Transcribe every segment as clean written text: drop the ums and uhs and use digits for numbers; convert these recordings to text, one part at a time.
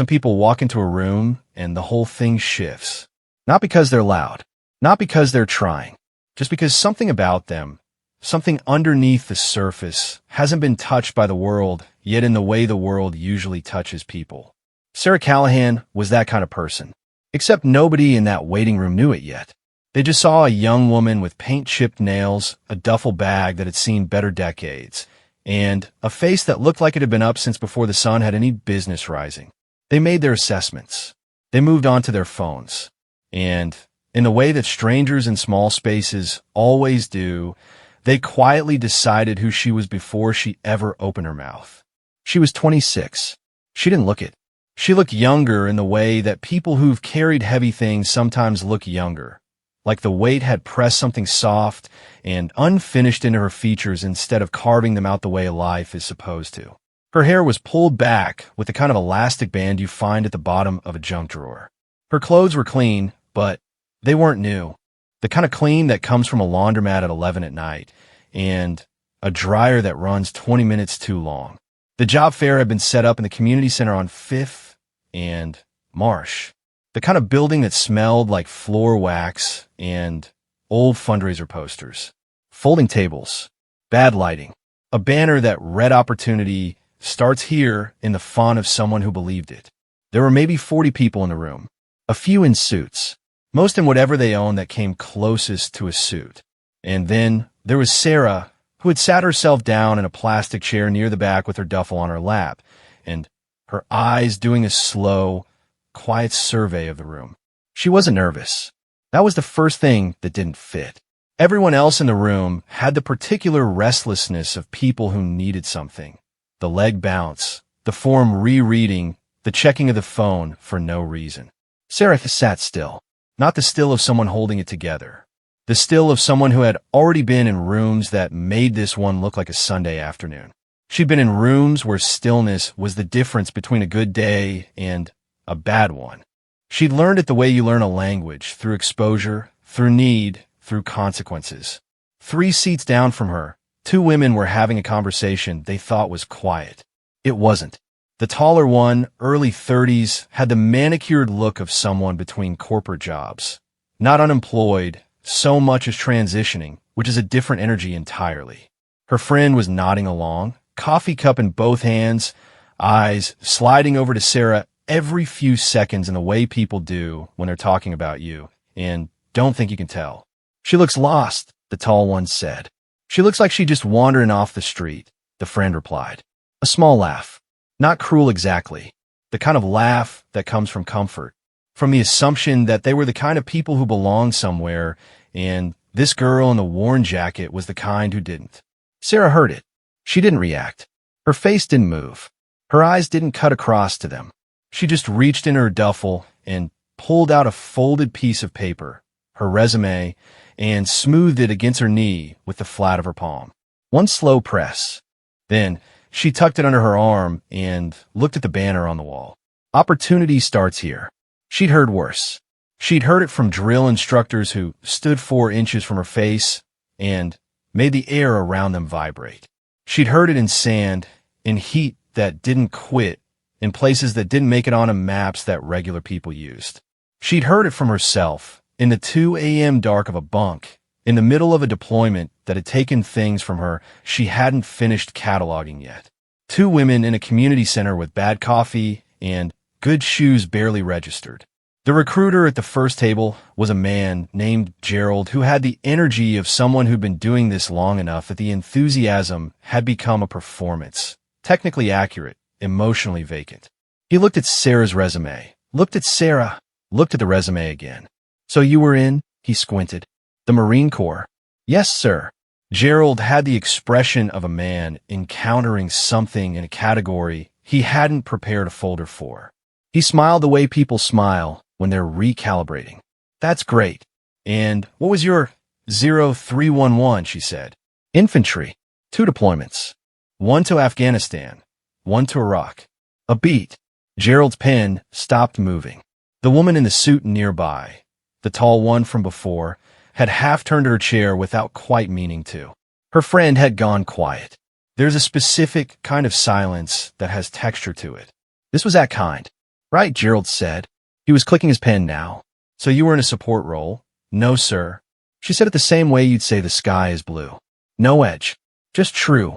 Some people walk into a room and the whole thing shifts. Not because they're loud, not because they're trying, just because something about them, something underneath the surface, hasn't been touched by the world, yet in the way the world usually touches people. Sarah Callahan was that kind of person. Except nobody in that waiting room knew it yet. They just saw a young woman with paint-chipped nails, a duffel bag that had seen better decades, and a face that looked like it had been up since before the sun had any business rising. They made their assessments. They moved on to their phones. And, in the way that strangers in small spaces always do, they quietly decided who she was before she ever opened her mouth. She was 26. She didn't look it. She looked younger in the way that people who've carried heavy things sometimes look younger. Like the weight had pressed something soft and unfinished into her features instead of carving them out the way life is supposed to. Her hair was pulled back with the kind of elastic band you find at the bottom of a junk drawer. Her clothes were clean, but they weren't new. The kind of clean that comes from a laundromat at 11 at night and a dryer that runs 20 minutes too long. The job fair had been set up in the community center on 5th and Marsh. The kind of building that smelled like floor wax and old fundraiser posters. Folding tables. Bad lighting. A banner that read opportunity starts here in the font of someone who believed it. There were maybe 40 people in the room. A few in suits. Most in whatever they owned that came closest to a suit. And then there was Sarah, who had sat herself down in a plastic chair near the back with her duffel on her lap, and her eyes doing a slow, quiet survey of the room. She wasn't nervous. That was the first thing that didn't fit. Everyone else in the room had the particular restlessness of people who needed something. The leg bounce, the form rereading, the checking of the phone for no reason. Sarah sat still, not the still of someone holding it together. The still of someone who had already been in rooms that made this one look like a Sunday afternoon. She'd been in rooms where stillness was the difference between a good day and a bad one. She'd learned it the way you learn a language, through exposure, through need, through consequences. 3 seats down from her, 2 women were having a conversation they thought was quiet. It wasn't. The taller one, early 30s, had the manicured look of someone between corporate jobs. Not unemployed, so much as transitioning, which is a different energy entirely. Her friend was nodding along, coffee cup in both hands, eyes sliding over to Sarah every few seconds in the way people do when they're talking about you, and don't think you can tell. She looks lost, the tall one said. She looks like she's just wandering off the street, the friend replied. A small laugh. Not cruel exactly. The kind of laugh that comes from comfort. From the assumption that they were the kind of people who belonged somewhere, and this girl in the worn jacket was the kind who didn't. Sarah heard it. She didn't react. Her face didn't move. Her eyes didn't cut across to them. She just reached in her duffel and pulled out a folded piece of paper, her resume, and smoothed it against her knee with the flat of her palm. One slow press. Then she tucked it under her arm and looked at the banner on the wall. Opportunity starts here. She'd heard worse. She'd heard it from drill instructors who stood 4 inches from her face and made the air around them vibrate. She'd heard it in sand, in heat that didn't quit, in places that didn't make it onto maps that regular people used. She'd heard it from herself, in the 2 a.m. dark of a bunk, in the middle of a deployment that had taken things from her she hadn't finished cataloging yet. 2 women in a community center with bad coffee and good shoes barely registered. The recruiter at the first table was a man named Gerald who had the energy of someone who'd been doing this long enough that the enthusiasm had become a performance, technically accurate, emotionally vacant. He looked at Sarah's resume, looked at Sarah, looked at the resume again. So you were in, he squinted, the Marine Corps. Yes, sir. Gerald had the expression of a man encountering something in a category he hadn't prepared a folder for. He smiled the way people smile when they're recalibrating. That's great. And what was your 0311, she said. Infantry. 2 deployments. 1 to Afghanistan. 1 to Iraq. A beat. Gerald's pen stopped moving. The woman in the suit nearby, the tall one from before, had half turned her chair without quite meaning to. Her friend had gone quiet. There's a specific kind of silence that has texture to it. This was that kind. Right, Gerald said. He was clicking his pen now. So you were in a support role? No, sir. She said it the same way you'd say the sky is blue. No edge. Just true.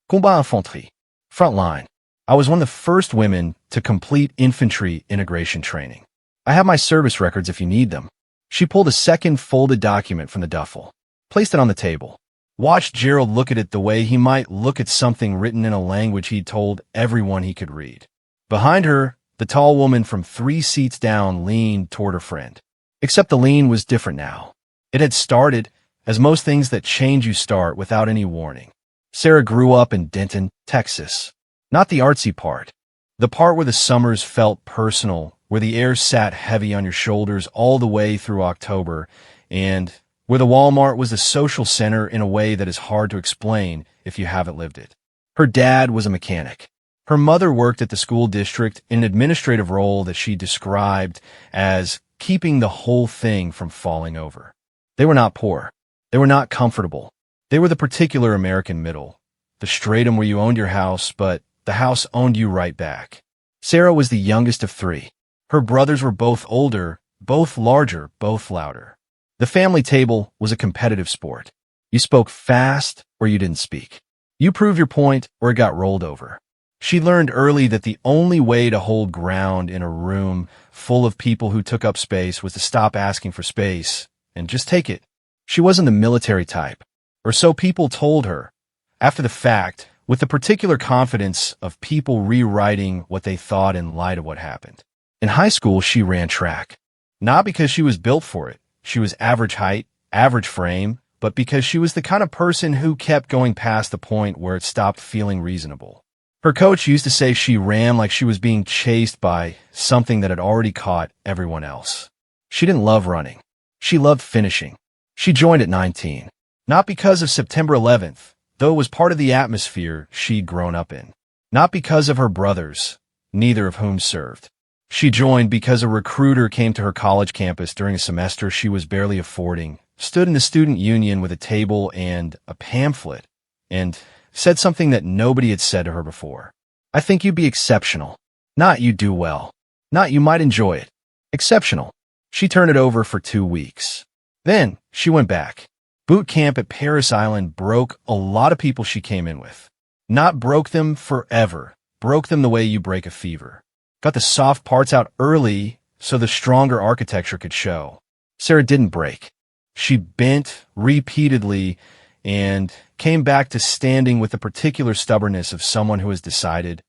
Combat infantry. Front line. I was one of the first women to complete infantry integration training. I have my service records if you need them. She pulled a second folded document from the duffel, placed it on the table. Watched Gerald look at it the way he might look at something written in a language he'd told everyone he could read. Behind her, the tall woman from 3 seats down leaned toward her friend. Except the lean was different now. It had started, as most things that change you start without any warning. Sarah grew up in Denton, Texas. Not the artsy part. The part where the summers felt personal, where the air sat heavy on your shoulders all the way through October, and where the Walmart was the social center in a way that is hard to explain if you haven't lived it. Her dad was a mechanic. Her mother worked at the school district in an administrative role that she described as keeping the whole thing from falling over. They were not poor. They were not comfortable. They were the particular American middle, the stratum where you owned your house, but the house owned you right back. Sarah was the youngest of 3. Her brothers were both older, both larger, both louder. The family table was a competitive sport. You spoke fast or you didn't speak. You proved your point or it got rolled over. She learned early that the only way to hold ground in a room full of people who took up space was to stop asking for space and just take it. She wasn't the military type, or so people told her, after the fact, with the particular confidence of people rewriting what they thought in light of what happened. In high school, she ran track. Not because she was built for it. She was average height, average frame, but because she was the kind of person who kept going past the point where it stopped feeling reasonable. Her coach used to say she ran like she was being chased by something that had already caught everyone else. She didn't love running. She loved finishing. She joined at 19. Not because of September 11th, though it was part of the atmosphere she'd grown up in. Not because of her brothers, neither of whom served. She joined because a recruiter came to her college campus during a semester she was barely affording, stood in the student union with a table and a pamphlet, and said something that nobody had said to her before. I think you'd be exceptional. Not you do well. Not you might enjoy it. Exceptional. She turned it over for 2 weeks. Then she went back. Boot camp at Paris Island broke a lot of people she came in with. Not broke them forever. Broke them the way you break a fever. Got the soft parts out early so the stronger architecture could show. Sarah didn't break. She bent repeatedly and came back to standing with the particular stubbornness of someone who has decided,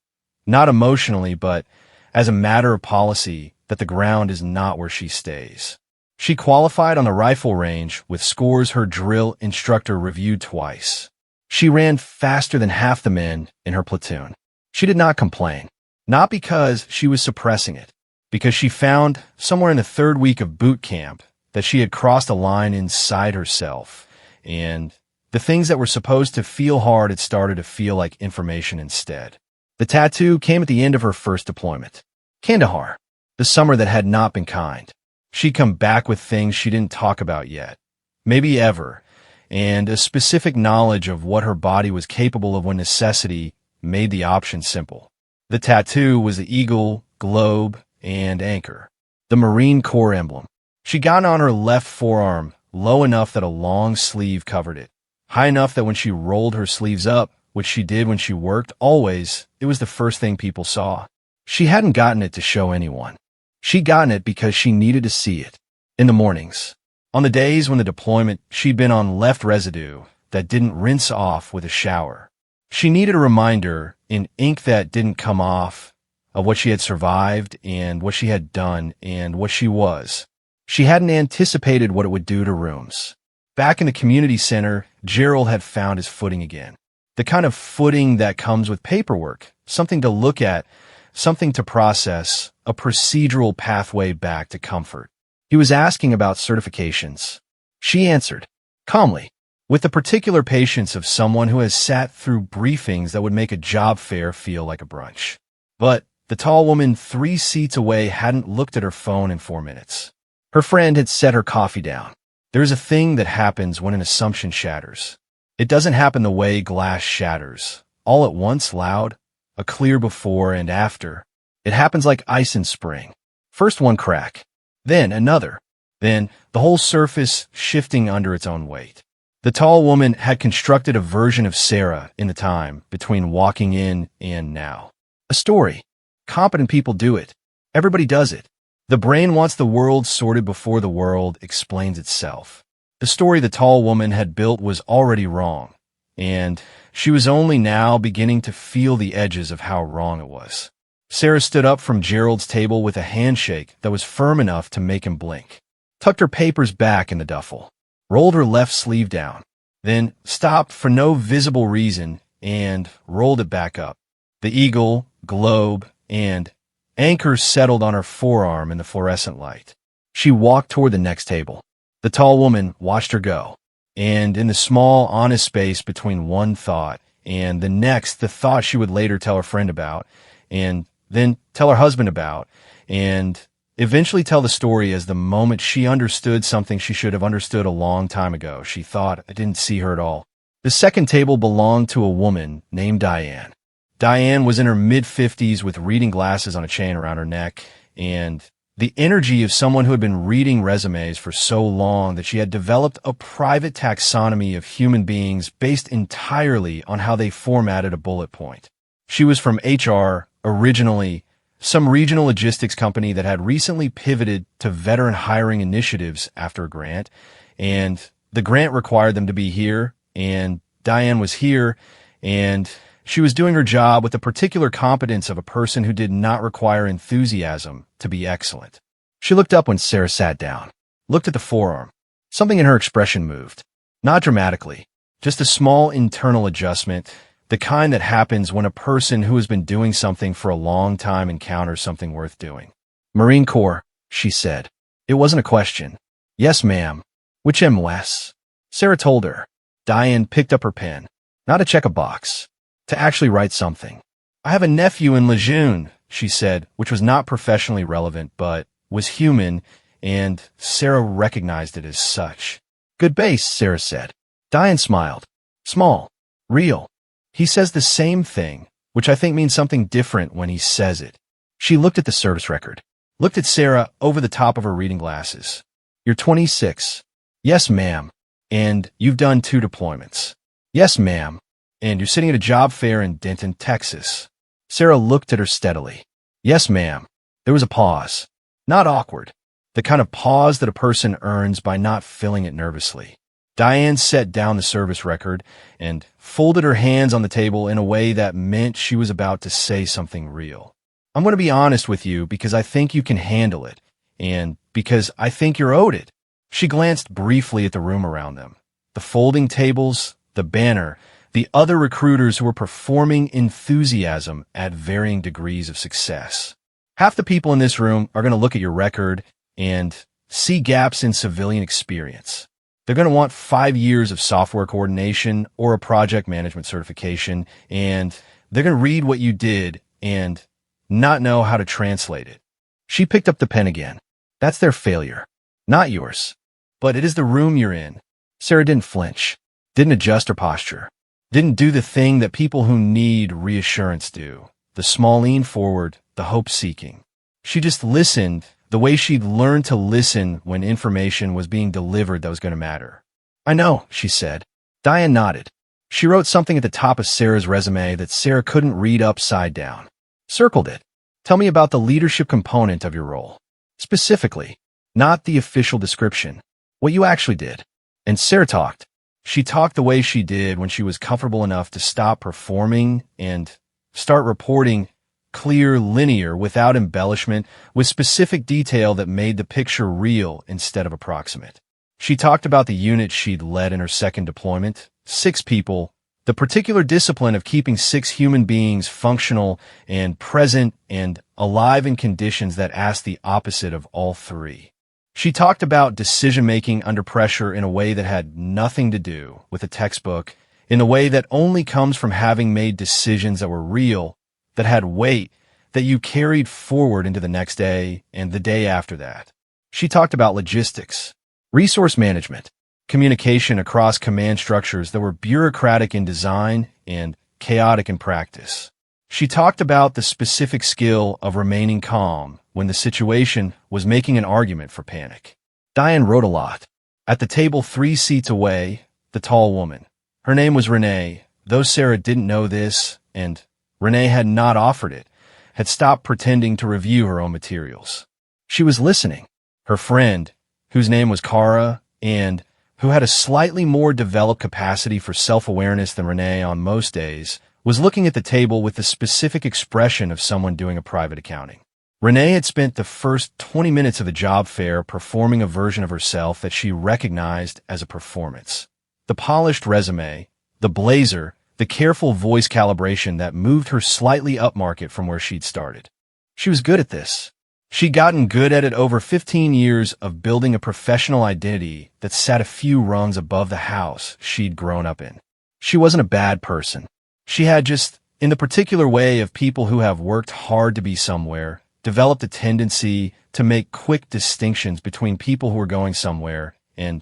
not emotionally, but as a matter of policy, that the ground is not where she stays. She qualified on the rifle range with scores her drill instructor reviewed twice. She ran faster than half the men in her platoon. She did not complain, not because she was suppressing it, because she found somewhere in the 3rd week of boot camp that she had crossed a line inside herself, and the things that were supposed to feel hard had started to feel like information instead. The tattoo came at the end of her first deployment. Kandahar, the summer that had not been kind. She'd come back with things she didn't talk about yet, maybe ever, and a specific knowledge of what her body was capable of when necessity made the option simple. The tattoo was the eagle, globe, and anchor, the Marine Corps emblem. She got it on her left forearm, low enough that a long sleeve covered it. High enough that when she rolled her sleeves up, which she did when she worked, always, it was the first thing people saw. She hadn't gotten it to show anyone. She'd gotten it because she needed to see it. In the mornings. On the days when the deployment, she'd been on left residue that didn't rinse off with a shower. She needed a reminder, in ink that didn't come off, of what she had survived and what she had done and what she was. She hadn't anticipated what it would do to rooms. Back in the community center, Gerald had found his footing again. The kind of footing that comes with paperwork, something to look at, something to process, a procedural pathway back to comfort. He was asking about certifications. She answered, calmly, with the particular patience of someone who has sat through briefings that would make a job fair feel like a brunch. But the tall woman 3 seats away hadn't looked at her phone in 4 minutes. Her friend had set her coffee down. There's a thing that happens when an assumption shatters. It doesn't happen the way glass shatters, all at once loud, a clear before and after. It happens like ice in spring. First one crack, then another, then the whole surface shifting under its own weight. The tall woman had constructed a version of Sarah in the time between walking in and now. A story. Competent people do it. Everybody does it. The brain wants the world sorted before the world explains itself. The story the tall woman had built was already wrong, and she was only now beginning to feel the edges of how wrong it was. Sarah stood up from Gerald's table with a handshake that was firm enough to make him blink, tucked her papers back in the duffel, rolled her left sleeve down, then stopped for no visible reason and rolled it back up. The eagle, globe, and anchor settled on her forearm in the fluorescent light. She walked toward the next table. The tall woman watched her go, and in the small, honest space between one thought and the next, the thought she would later tell her friend about, and then tell her husband about, and eventually tell the story as the moment she understood something she should have understood a long time ago. She thought, I didn't see her at all. The second table belonged to a woman named Diane. Diane was in her mid-50s with reading glasses on a chain around her neck, and the energy of someone who had been reading resumes for so long that she had developed a private taxonomy of human beings based entirely on how they formatted a bullet point. She was from HR, originally some regional logistics company that had recently pivoted to veteran hiring initiatives after a grant, and the grant required them to be here, and Diane was here, and she was doing her job with the particular competence of a person who did not require enthusiasm to be excellent. She looked up when Sarah sat down, looked at the forearm. Something in her expression moved. Not dramatically, just a small internal adjustment, the kind that happens when a person who has been doing something for a long time encounters something worth doing. Marine Corps, she said. It wasn't a question. Yes, ma'am. Which MOS? Sarah told her. Diane picked up her pen. Not to check a box. To actually write something. I have a nephew in Lejeune, she said, which was not professionally relevant, but was human, and Sarah recognized it as such. Good base, Sarah said. Diane smiled. Small. Real. He says the same thing, which I think means something different when he says it. She looked at the service record. Looked at Sarah over the top of her reading glasses. You're 26. Yes, ma'am. And you've done 2 deployments. Yes, ma'am. And you're sitting at a job fair in Denton, Texas. Sarah looked at her steadily. Yes, ma'am. There was a pause. Not awkward. The kind of pause that a person earns by not filling it nervously. Diane set down the service record and folded her hands on the table in a way that meant she was about to say something real. I'm going to be honest with you because I think you can handle it, and because I think you're owed it. She glanced briefly at the room around them. The folding tables, the banner, the other recruiters who were performing enthusiasm at varying degrees of success. Half the people in this room are going to look at your record and see gaps in civilian experience. They're going to want 5 years of software coordination or a project management certification, and they're going to read what you did and not know how to translate it. She picked up the pen again. That's their failure, not yours. But it is the room you're in. Sarah didn't flinch, didn't adjust her posture. Didn't do the thing that people who need reassurance do. The small lean forward, the hope-seeking. She just listened the way she'd learned to listen when information was being delivered that was going to matter. I know, she said. Diane nodded. She wrote something at the top of Sarah's resume that Sarah couldn't read upside down. Circled it. Tell me about the leadership component of your role. Specifically, not the official description. What you actually did. And Sarah talked. She talked the way she did when she was comfortable enough to stop performing and start reporting clear, linear, without embellishment, with specific detail that made the picture real instead of approximate. She talked about the unit she'd led in her second deployment, 6 people, the particular discipline of keeping 6 human beings functional and present and alive in conditions that asked the opposite of all 3. She talked about decision-making under pressure in a way that had nothing to do with a textbook, in a way that only comes from having made decisions that were real, that had weight, that you carried forward into the next day and the day after that. She talked about logistics, resource management, communication across command structures that were bureaucratic in design and chaotic in practice. She talked about the specific skill of remaining calm when the situation was making an argument for panic. Diane wrote a lot. At the table 3 seats away, the tall woman. Her name was Renee, though Sarah didn't know this, and Renee had not offered it, had stopped pretending to review her own materials. She was listening. Her friend, whose name was Kara, and who had a slightly more developed capacity for self-awareness than Renee on most days, was looking at the table with the specific expression of someone doing a private accounting. Renee had spent the first 20 minutes of the job fair performing a version of herself that she recognized as a performance. The polished resume, the blazer, the careful voice calibration that moved her slightly upmarket from where she'd started. She was good at this. She'd gotten good at it over 15 years of building a professional identity that sat a few rungs above the house she'd grown up in. She wasn't a bad person. She had just, in the particular way of people who have worked hard to be somewhere, developed a tendency to make quick distinctions between people who were going somewhere and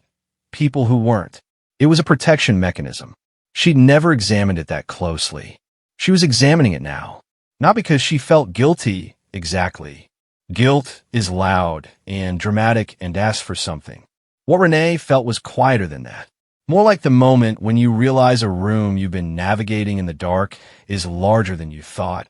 people who weren't. It was a protection mechanism. She'd never examined it that closely. She was examining it now, not because she felt guilty exactly. Guilt is loud and dramatic and asks for something. What Renee felt was quieter than that. More like the moment when you realize a room you've been navigating in the dark is larger than you thought,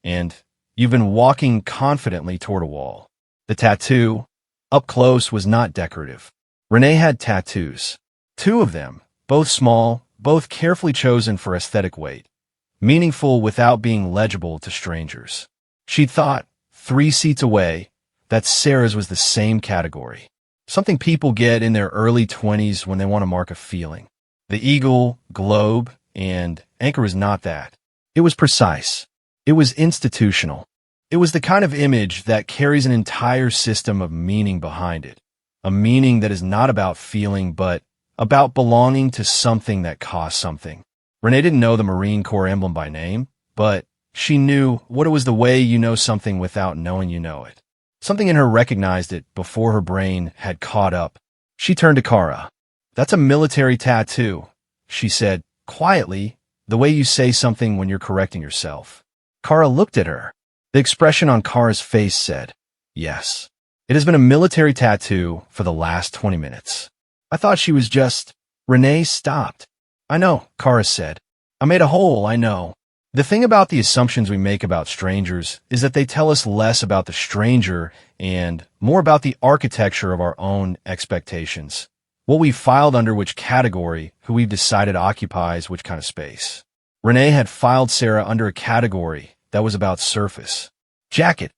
and you've been walking confidently toward a wall. The tattoo, up close, was not decorative. Renee had tattoos. 2 of them, both small, both carefully chosen for aesthetic weight, meaningful without being legible to strangers. She'd thought, 3 seats away, that Sarah's was the same category. Something people get in their early 20s when they want to mark a feeling. The eagle, globe, and anchor was not that. It was precise. It was institutional. It was the kind of image that carries an entire system of meaning behind it. A meaning that is not about feeling, but about belonging to something that costs something. Renee didn't know the Marine Corps emblem by name, but she knew what it was, the way you know something without knowing you know it. Something in her recognized it before her brain had caught up. She turned to Kara. "That's a military tattoo," she said, quietly, the way you say something when you're correcting yourself. Kara looked at her. The expression on Kara's face said, "Yes. It has been a military tattoo for the last 20 minutes. I thought she was just..." Renee stopped. "I know," Kara said. "I made a hole, I know." The thing about the assumptions we make about strangers is that they tell us less about the stranger and more about the architecture of our own expectations. What we've filed under which category, who we've decided occupies which kind of space. Renee had filed Sarah under a category that was about surface. Jacket,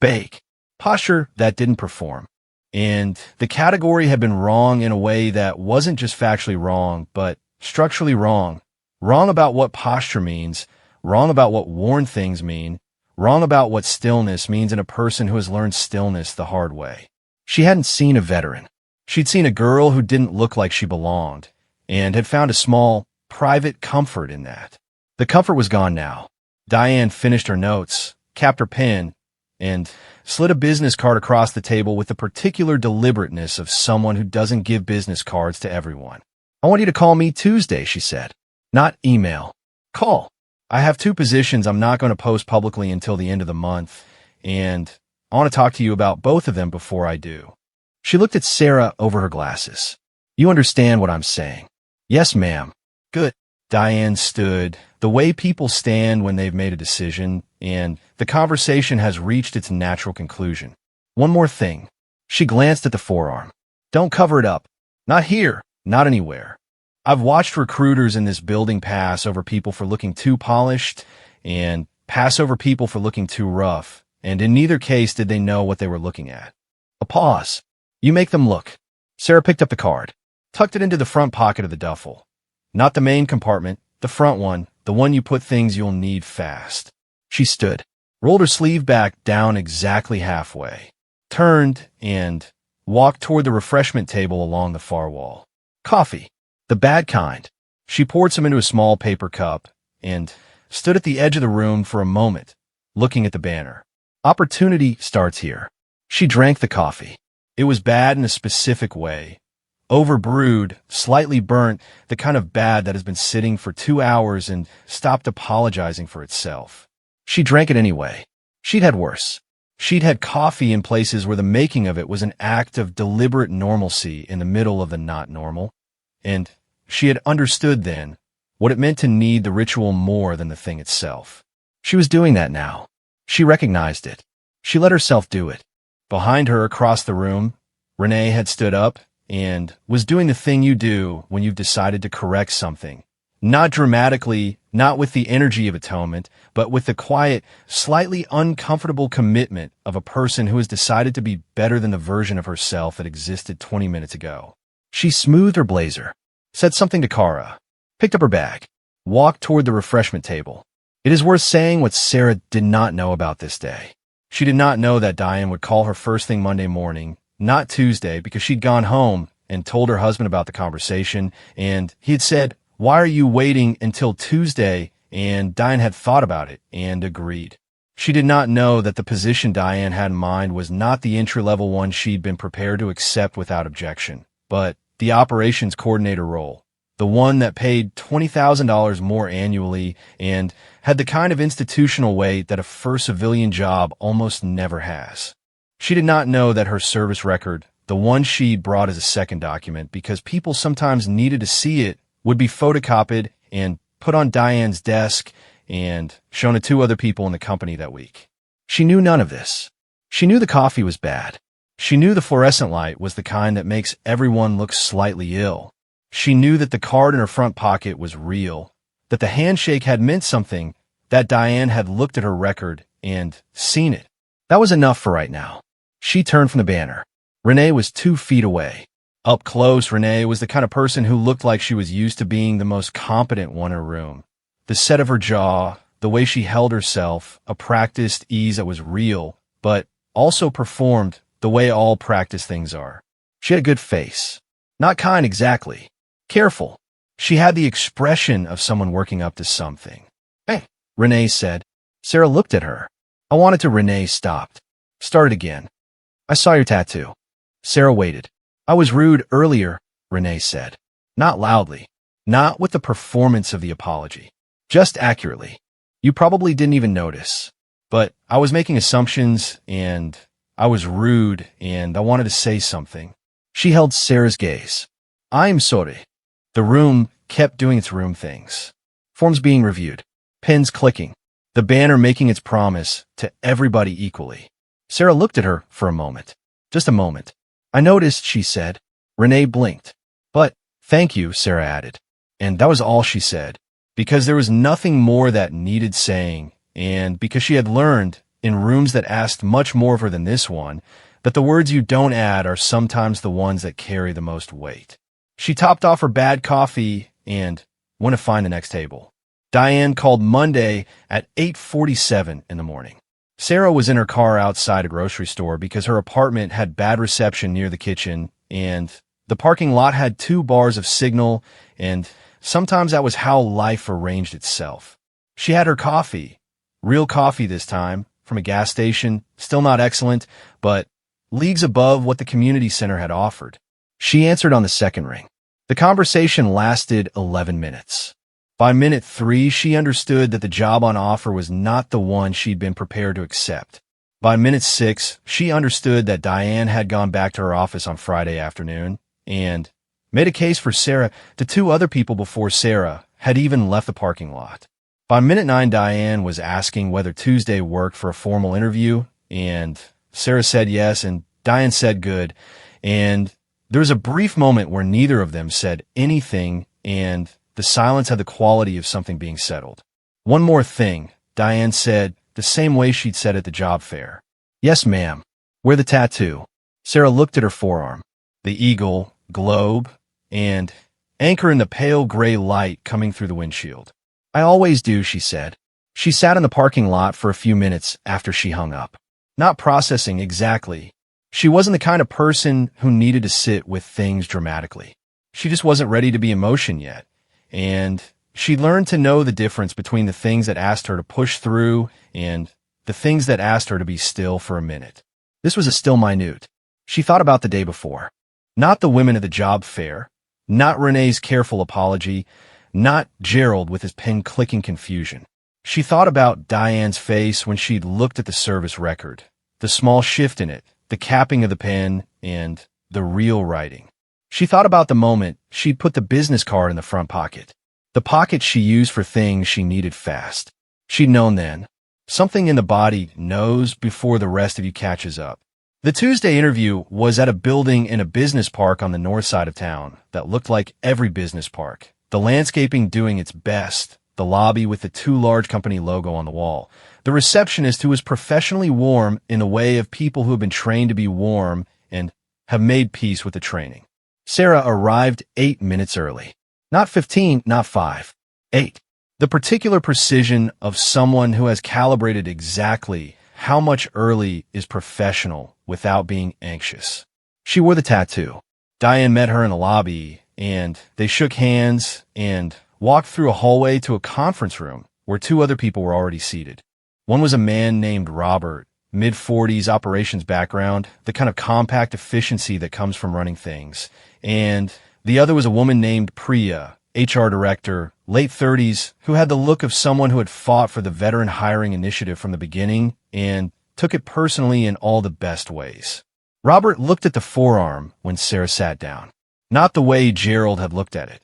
bake, posture that didn't perform. And the category had been wrong in a way that wasn't just factually wrong, but structurally wrong. Wrong about what posture means, wrong about what worn things mean, wrong about what stillness means in a person who has learned stillness the hard way. She hadn't seen a veteran. She'd seen a girl who didn't look like she belonged, and had found a small, private comfort in that. The comfort was gone now. Diane finished her notes, capped her pen, and slid a business card across the table with the particular deliberateness of someone who doesn't give business cards to everyone. "I want you to call me Tuesday," she said. "Not email. Call. I have 2 positions I'm not going to post publicly until the end of the month, and I want to talk to you about both of them before I do." She looked at Sarah over her glasses. "You understand what I'm saying?" "Yes, ma'am." "Good." Diane stood, the way people stand when they've made a decision, and the conversation has reached its natural conclusion. "One more thing." She glanced at the forearm. "Don't cover it up. Not here, not anywhere. I've watched recruiters in this building pass over people for looking too polished and pass over people for looking too rough, and in neither case did they know what they were looking at." A pause. "You make them look." Sarah picked up the card, tucked it into the front pocket of the duffel. Not the main compartment, the front one, the one you put things you'll need fast. She stood, rolled her sleeve back down exactly halfway, turned, and walked toward the refreshment table along the far wall. "Coffee. The bad kind." She poured some into a small paper cup and stood at the edge of the room for a moment, looking at the banner. "Opportunity starts here." She drank the coffee. It was bad in a specific way. Overbrewed, slightly burnt, the kind of bad that has been sitting for 2 hours and stopped apologizing for itself. She drank it anyway. She'd had worse. She'd had coffee in places where the making of it was an act of deliberate normalcy in the middle of the not normal. And she had understood then what it meant to need the ritual more than the thing itself. She was doing that now. She recognized it. She let herself do it. Behind her, across the room, Renee had stood up and was doing the thing you do when you've decided to correct something. Not dramatically, not with the energy of atonement, but with the quiet, slightly uncomfortable commitment of a person who has decided to be better than the version of herself that existed 20 minutes ago. She smoothed her blazer, said something to Kara, picked up her bag, walked toward the refreshment table. It is worth saying what Sarah did not know about this day. She did not know that Diane would call her first thing Monday morning, not Tuesday, because she'd gone home and told her husband about the conversation, and he had said, "Why are you waiting until Tuesday?" And Diane had thought about it and agreed. She did not know that the position Diane had in mind was not the entry-level one she'd been prepared to accept without objection, but the operations coordinator role, the one that paid $20,000 more annually and had the kind of institutional weight that a first civilian job almost never has. She did not know that her service record, the one she brought as a second document because people sometimes needed to see it, would be photocopied and put on Diane's desk and shown to two other people in the company that week. She knew none of this. She knew the coffee was bad. She knew the fluorescent light was the kind that makes everyone look slightly ill. She knew that the card in her front pocket was real, that the handshake had meant something, that Diane had looked at her record and seen it. That was enough for right now. She turned from the banner. Renee was 2 feet away. Up close, Renee was the kind of person who looked like she was used to being the most competent one in her room. The set of her jaw, the way she held herself, a practiced ease that was real, but also performed the way all practiced things are. She had a good face. Not kind exactly. Careful. She had the expression of someone working up to something. "Hey," Renee said. Sarah looked at her. I wanted to. Renee stopped. Started again. "I saw your tattoo." Sarah waited. "I was rude earlier," Renee said. Not loudly. Not with the performance of the apology. Just accurately. "You probably didn't even notice. But I was making assumptions, and I was rude, and I wanted to say something." She held Sarah's gaze. "I'm sorry." The room kept doing its room things. Forms being reviewed. Pens clicking. The banner making its promise to everybody equally. Sarah looked at her for a moment. Just a moment. "I noticed," she said. Renee blinked. "But, thank you," Sarah added. And that was all she said, because there was nothing more that needed saying, and because she had learned, in rooms that asked much more of her than this one, that the words you don't add are sometimes the ones that carry the most weight. She topped off her bad coffee and went to find the next table. Diane called Monday at 8:47 in the morning. Sarah was in her car outside a grocery store because her apartment had bad reception near the kitchen, and the parking lot had 2 bars of signal, and sometimes that was how life arranged itself. She had her coffee, real coffee this time, from a gas station, still not excellent, but leagues above what the community center had offered. She answered on the second ring. The conversation lasted 11 minutes. By minute 3, she understood that the job on offer was not the one she'd been prepared to accept. By minute 6, she understood that Diane had gone back to her office on Friday afternoon and made a case for Sarah to 2 other people before Sarah had even left the parking lot. By minute 9, Diane was asking whether Tuesday worked for a formal interview, and Sarah said yes, and Diane said good, and there was a brief moment where neither of them said anything, and the silence had the quality of something being settled. "One more thing," Diane said, the same way she'd said at the job fair. "Yes, ma'am." "Where the tattoo?" Sarah looked at her forearm. The eagle, globe, and anchor in the pale gray light coming through the windshield. "I always do," she said. She sat in the parking lot for a few minutes after she hung up. Not processing exactly. She wasn't the kind of person who needed to sit with things dramatically. She just wasn't ready to be emotion yet. And she learned to know the difference between the things that asked her to push through and the things that asked her to be still for a minute. This was a still minute. She thought about the day before. Not the women at the job fair. Not Renee's careful apology. Not Gerald with his pen clicking confusion. She thought about Diane's face when she'd looked at the service record, the small shift in it, the capping of the pen, and the real writing. She thought about the moment she'd put the business card in the front pocket, the pocket she used for things she needed fast. She'd known then. Something in the body knows before the rest of you catches up. The Tuesday interview was at a building in a business park on the north side of town that looked like every business park. The landscaping doing its best, the lobby with the too large company logo on the wall, the receptionist who was professionally warm in the way of people who have been trained to be warm and have made peace with the training. Sarah arrived 8 minutes early. Not 15, not 5. 8. The particular precision of someone who has calibrated exactly how much early is professional without being anxious. She wore the tattoo. Diane met her in the lobby, and they shook hands and walked through a hallway to a conference room where 2 other people were already seated. One was a man named Robert, mid-40s operations background, the kind of compact efficiency that comes from running things. And the other was a woman named Priya, HR director, late 30s, who had the look of someone who had fought for the veteran hiring initiative from the beginning and took it personally in all the best ways. Robert looked at the forearm when Sarah sat down, not the way Gerald had looked at it,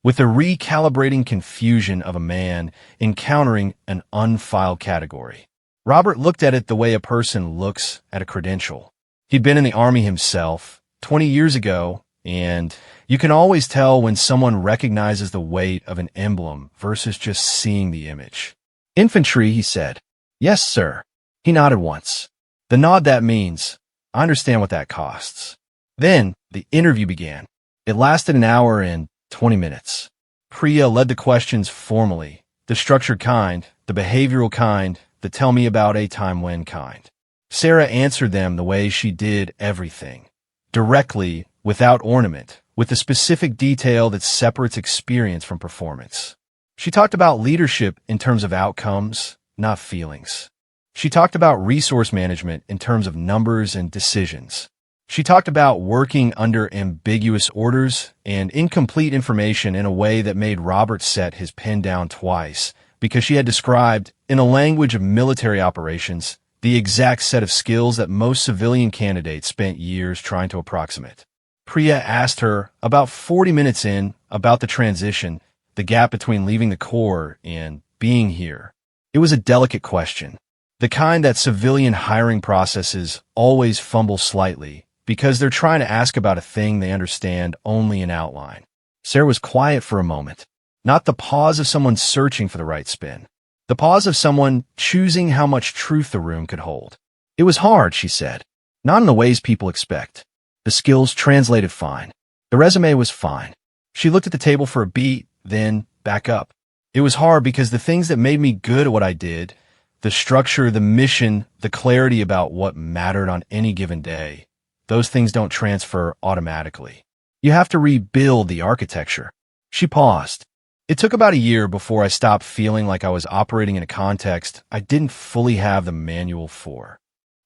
with the recalibrating confusion of a man encountering an unfiled category. Robert looked at it the way a person looks at a credential. He'd been in the Army himself 20 years ago, and you can always tell when someone recognizes the weight of an emblem versus just seeing the image. Infantry, he said. Yes, sir. He nodded once. The nod that means, I understand what that costs. Then the interview began. It lasted an hour and 20 minutes. Priya led the questions formally, the structured kind, the behavioral kind, the tell me about a time when kind. Sarah answered them the way she did everything, directly, without ornament, with the specific detail that separates experience from performance. She talked about leadership in terms of outcomes, not feelings. She talked about resource management in terms of numbers and decisions. She talked about working under ambiguous orders and incomplete information in a way that made Robert set his pen down twice, because she had described, in a language of military operations, the exact set of skills that most civilian candidates spent years trying to approximate. Priya asked her, about 40 minutes in, about the transition, the gap between leaving the Corps and being here. It was a delicate question, the kind that civilian hiring processes always fumble slightly because they're trying to ask about a thing they understand only in outline. Sarah was quiet for a moment, not the pause of someone searching for the right spin, the pause of someone choosing how much truth the room could hold. It was hard, she said, not in the ways people expect. The skills translated fine. The resume was fine. She looked at the table for a beat, then back up. It was hard because the things that made me good at what I did, the structure, the mission, the clarity about what mattered on any given day, those things don't transfer automatically. You have to rebuild the architecture. She paused. It took about a year before I stopped feeling like I was operating in a context I didn't fully have the manual for.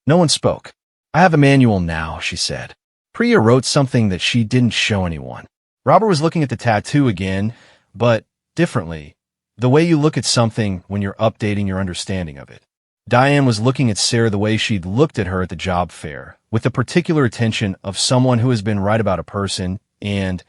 No one spoke. I have a manual now, she said. Priya wrote something that she didn't show anyone. Robert was looking at the tattoo again, but differently, the way you look at something when you're updating your understanding of it. Diane was looking at Sarah the way she'd looked at her at the job fair, with the particular attention of someone who has been right about a person and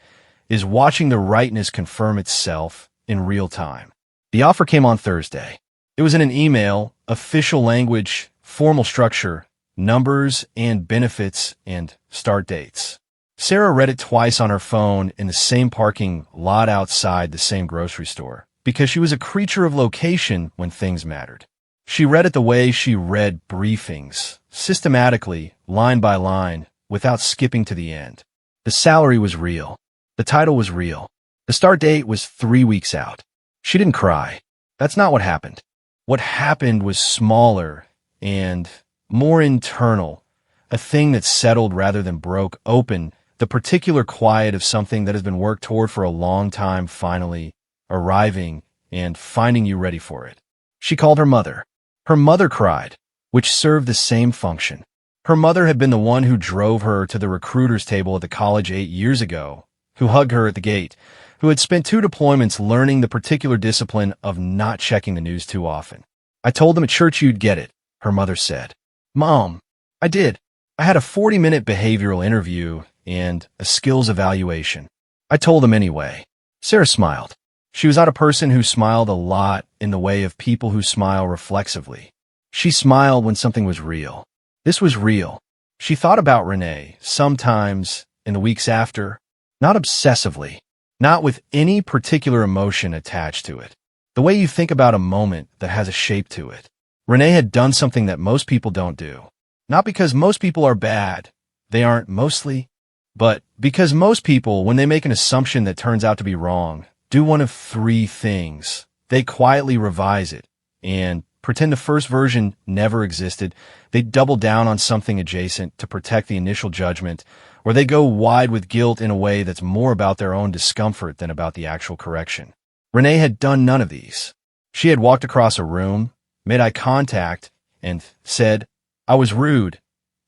is watching the rightness confirm itself in real time. The offer came on Thursday. It was in an email, official language, formal structure, numbers and benefits, and start dates. Sarah read it twice on her phone in the same parking lot outside the same grocery store, because she was a creature of location when things mattered. She read it the way she read briefings, systematically, line by line, without skipping to the end. The salary was real. The title was real. The start date was 3 weeks out. She didn't cry. That's not what happened. What happened was smaller and more internal, a thing that settled rather than broke open, the particular quiet of something that has been worked toward for a long time finally arriving and finding you ready for it. She called her mother. Her mother cried, which served the same function. Her mother had been the one who drove her to the recruiter's table at the college 8 years ago, who hugged her at the gate, who had spent 2 deployments learning the particular discipline of not checking the news too often. "I told them at church you'd get it," her mother said. "Mom, I did. I had a 40-minute behavioral interview and a skills evaluation. I told them anyway." Sarah smiled. She was not a person who smiled a lot in the way of people who smile reflexively. She smiled when something was real. This was real. She thought about Renee sometimes in the weeks after, not obsessively, not with any particular emotion attached to it. The way you think about a moment that has a shape to it. Renee had done something that most people don't do. Not because most people are bad, they aren't mostly, but because most people, when they make an assumption that turns out to be wrong, do one of 3 things. They quietly revise it and pretend the first version never existed. They double down on something adjacent to protect the initial judgment, or they go wide with guilt in a way that's more about their own discomfort than about the actual correction. Renee had done none of these. She had walked across a room, made eye contact, and said, "I was rude,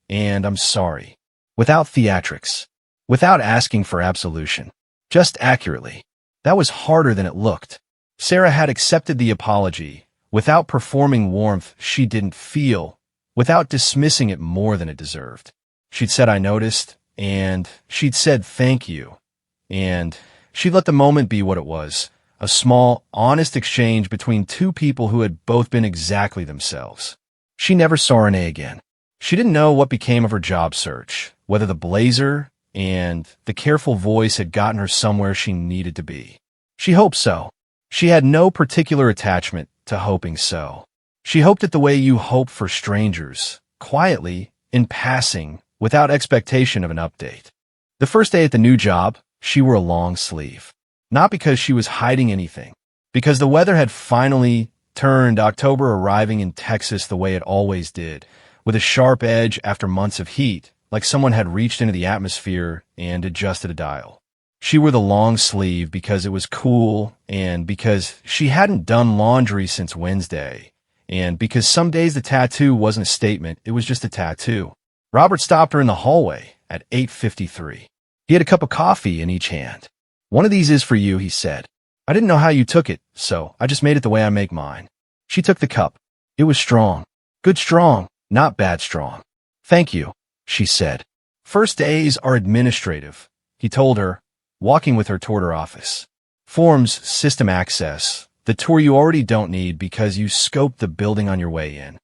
and I'm sorry," without theatrics, without asking for absolution, just accurately. That was harder than it looked. Sarah had accepted the apology without performing warmth she didn't feel, without dismissing it more than it deserved. She'd said, "I noticed," and she'd said, "Thank you," and she'd let the moment be what it was, a small, honest exchange between 2 people who had both been exactly themselves. She never saw Renee again. She didn't know what became of her job search, whether the blazer and the careful voice had gotten her somewhere she needed to be. She hoped so. She had no particular attachment to hoping so. She hoped it the way you hope for strangers, quietly, in passing, without expectation of an update. The first day at the new job, she wore a long sleeve. Not because she was hiding anything, because the weather had finally turned, October arriving in Texas the way it always did, with a sharp edge after months of heat, like someone had reached into the atmosphere and adjusted a dial. She wore the long sleeve because it was cool, and because she hadn't done laundry since Wednesday, and because some days the tattoo wasn't a statement, it was just a tattoo. Robert stopped her in the hallway at 8:53. He had a cup of coffee in each hand. "One of these is for you," he said. "I didn't know how you took it, so I just made it the way I make mine." She took the cup. It was strong. Good strong, not bad strong. "Thank you," she said. "First days are administrative," he told her, walking with her toward her office. "Forms, system access, the tour you already don't need because you scoped the building on your way in."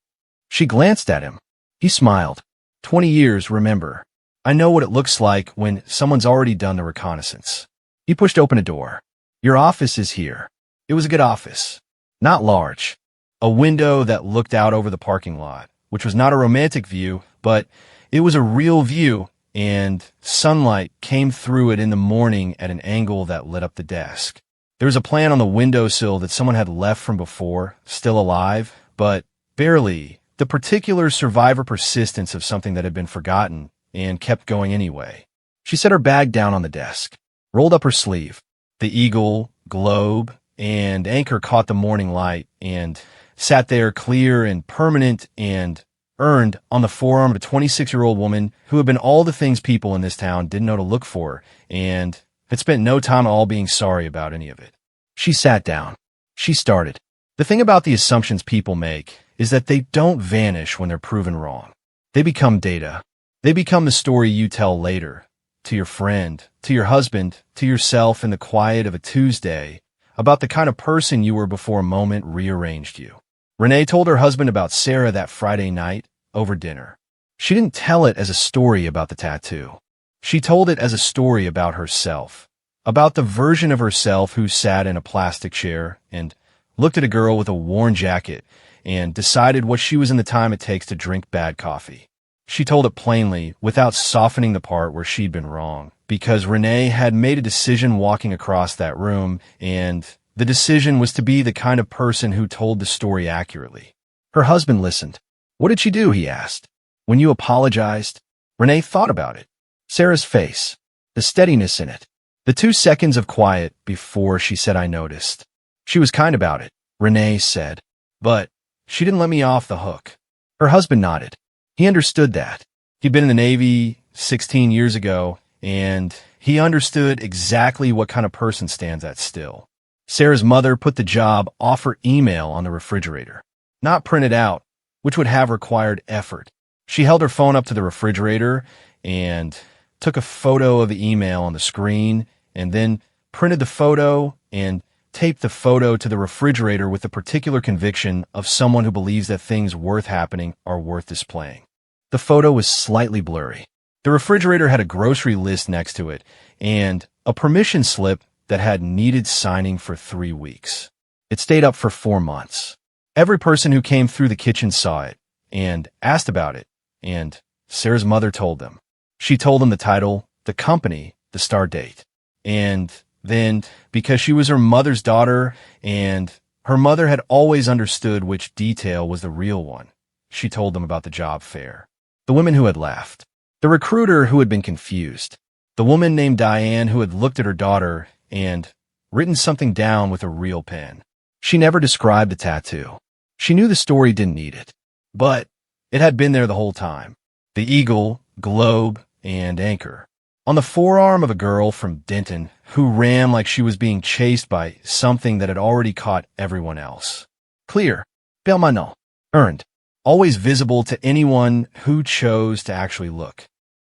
She glanced at him. He smiled. 20 years, remember. I know what it looks like when someone's already done the reconnaissance." He pushed open a door. "Your office is here." It was a good office. Not large. A window that looked out over the parking lot, which was not a romantic view, but it was a real view, and sunlight came through it in the morning at an angle that lit up the desk. There was a plant on the windowsill that someone had left from before, still alive, but barely, the particular survivor persistence of something that had been forgotten and kept going anyway. She set her bag down on the desk, rolled up her sleeve. The eagle, globe, and anchor caught the morning light and sat there clear and permanent and earned on the forearm of a 26-year-old woman who had been all the things people in this town didn't know to look for and had spent no time at all being sorry about any of it. She sat down. She started. The thing about the assumptions people make is that they don't vanish when they're proven wrong. They become data. They become the story you tell later, to your friend, to your husband, to yourself in the quiet of a Tuesday, about the kind of person you were before a moment rearranged you. Renee told her husband about Sarah that Friday night over dinner. She didn't tell it as a story about the tattoo. She told it as a story about herself, about the version of herself who sat in a plastic chair and looked at a girl with a worn jacket and decided what she was in the time it takes to drink bad coffee. She told it plainly, without softening the part where she'd been wrong, because Renee had made a decision walking across that room, and the decision was to be the kind of person who told the story accurately. Her husband listened. "What did she do?" he asked. "When you apologized?" Renee thought about it. Sarah's face, the steadiness in it, the 2 seconds of quiet before she said, "I noticed." She was kind about it, Renee said, but she didn't let me off the hook. Her husband nodded. He understood that. He'd been in the Navy 16 years ago, and he understood exactly what kind of person stands that still. Sarah's mother put the job offer email on the refrigerator, not printed out, which would have required effort. She held her phone up to the refrigerator and took a photo of the email on the screen, and then printed the photo and taped the photo to the refrigerator with the particular conviction of someone who believes that things worth happening are worth displaying. The photo was slightly blurry. The refrigerator had a grocery list next to it and a permission slip that had needed signing for 3 weeks. It stayed up for 4 months. Every person who came through the kitchen saw it and asked about it, and Sarah's mother told them. She told them the title, the company, the start date. And then, because she was her mother's daughter and her mother had always understood which detail was the real one, she told them about the job fair. The women who had laughed. The recruiter who had been confused. The woman named Diane who had looked at her daughter and written something down with a real pen. She never described the tattoo. She knew the story didn't need it, but it had been there the whole time. The eagle, globe, and anchor. On the forearm of a girl from Denton who ran like she was being chased by something that had already caught everyone else. Clear, permanent, earned, always visible to anyone who chose to actually look.